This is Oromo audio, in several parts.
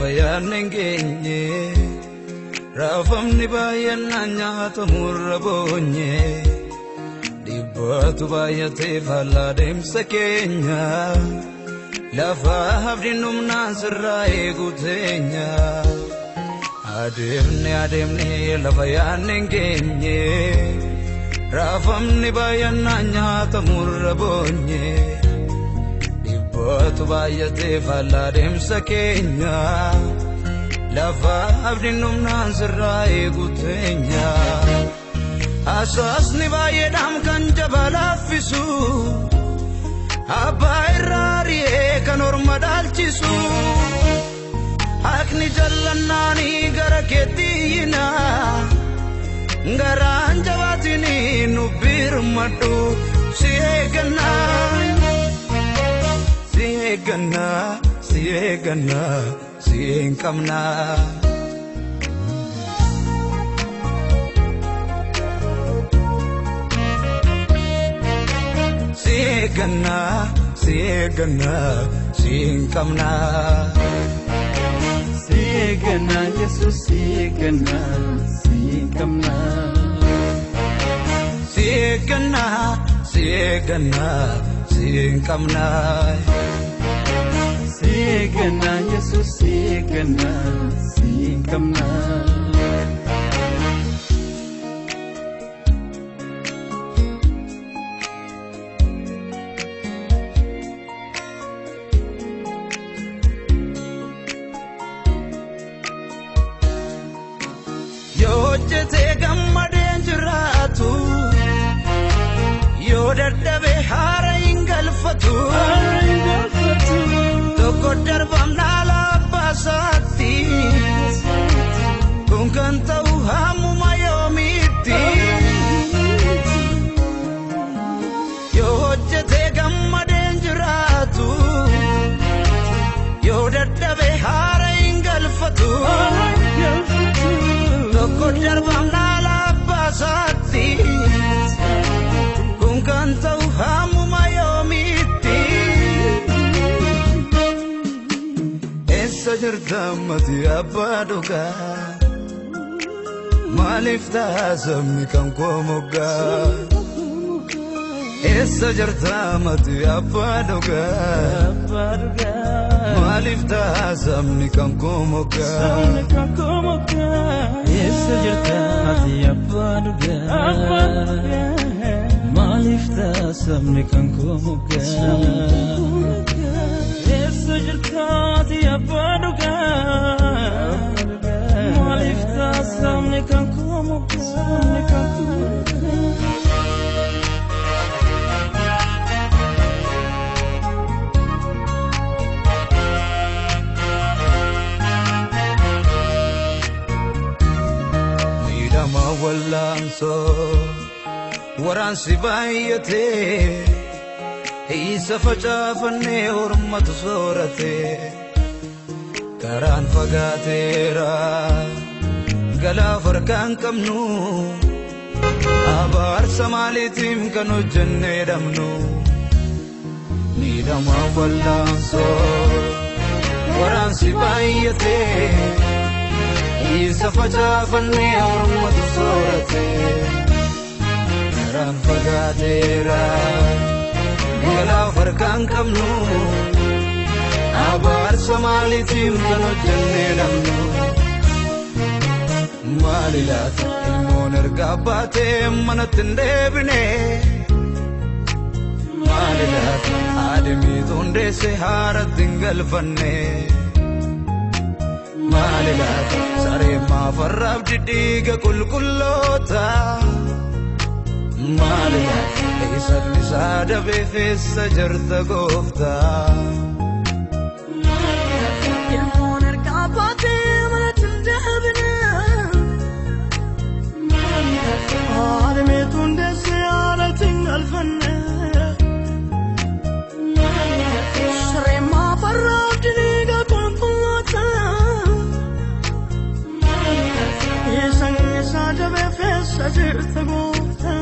fayanenge rafamni bayana nyata murabonye dibatu bayate faladem sakenya lafa habdinum nasra egutenya ademne lafa yanenge rafamni bayana nyata murabonye dibatu bayate faladem sakenya lafa abdinum nasra egutenya asasni bayedam kan jabalafisu abairari kanormadalchisu akni jallannani garaketina ngaranjavatini nubirmatu siegana Sienkamna Sienkamna Siegana Jesus Siegana Sienkamna Sienkamna Siegana Jesus Siegana Sienkamna Yojete gammaden jiratu Yodadabe hara ingalfatu Tokodar bamnala basati Kunkanta uhamu mayomiti Yojete gammaden jiratu Yodadabe hara ingalfatu Tokodar bamnala basati Kunkanta uhamu mayomiti Sajardamati abaduga Malifta samni kan komoga Sajardamati abaduga Malifta samni kan komoga Sajardamati abaduga Malifta samni kan komoga Sajardamati abaduga Malifta samni kan komoga Midama wallanso waran sibayate Isa facafane urmatu sorate Karan fagatera Gala farkan kamnu Abar samalitim kanu jenne damnu Nidama wallanso Waran sibayate Isa facafane urmatu sorate Karan fagatera Gala farkan kamnu Abar samalitim kanu jenne damnu Malilat ilmoon ergabate manatindebine Malilat ademi tundese haratin galfanne Malilat sare mafarrab didiga kulkullota Malilat isar nisada befesa jarta gofta ilmoon ergabate manatindebine ademi tundese haratin galfanne sare mafarrab didiga kulkullota isar nisada befesa jarta gofta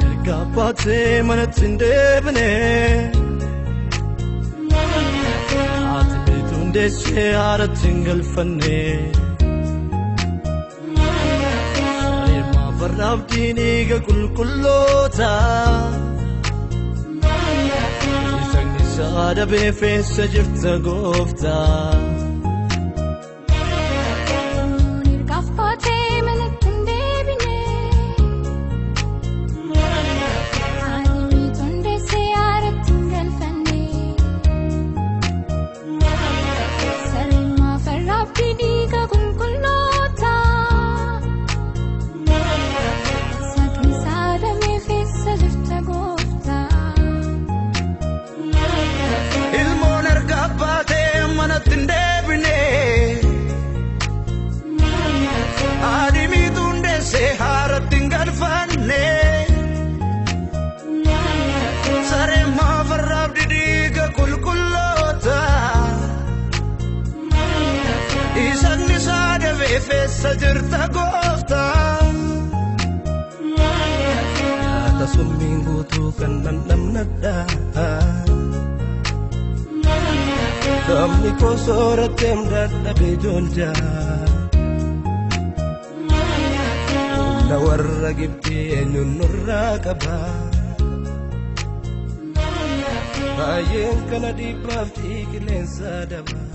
Ergabate manatindebine hundeessee haaratti hin galfanne Sareemaa farraaf dhiiga qulqulloota Isagni isaa dabee feessa jirta gooftaa Fessa jirta gooftaa Yaada summiin guutuu kan namnadhaa Damni koo sooratteem dadhabee joonjaa Ulla warra Gibxii eenyuun nurraa qabaa Baay'een kana dhiibbaaf qilleensa dabaa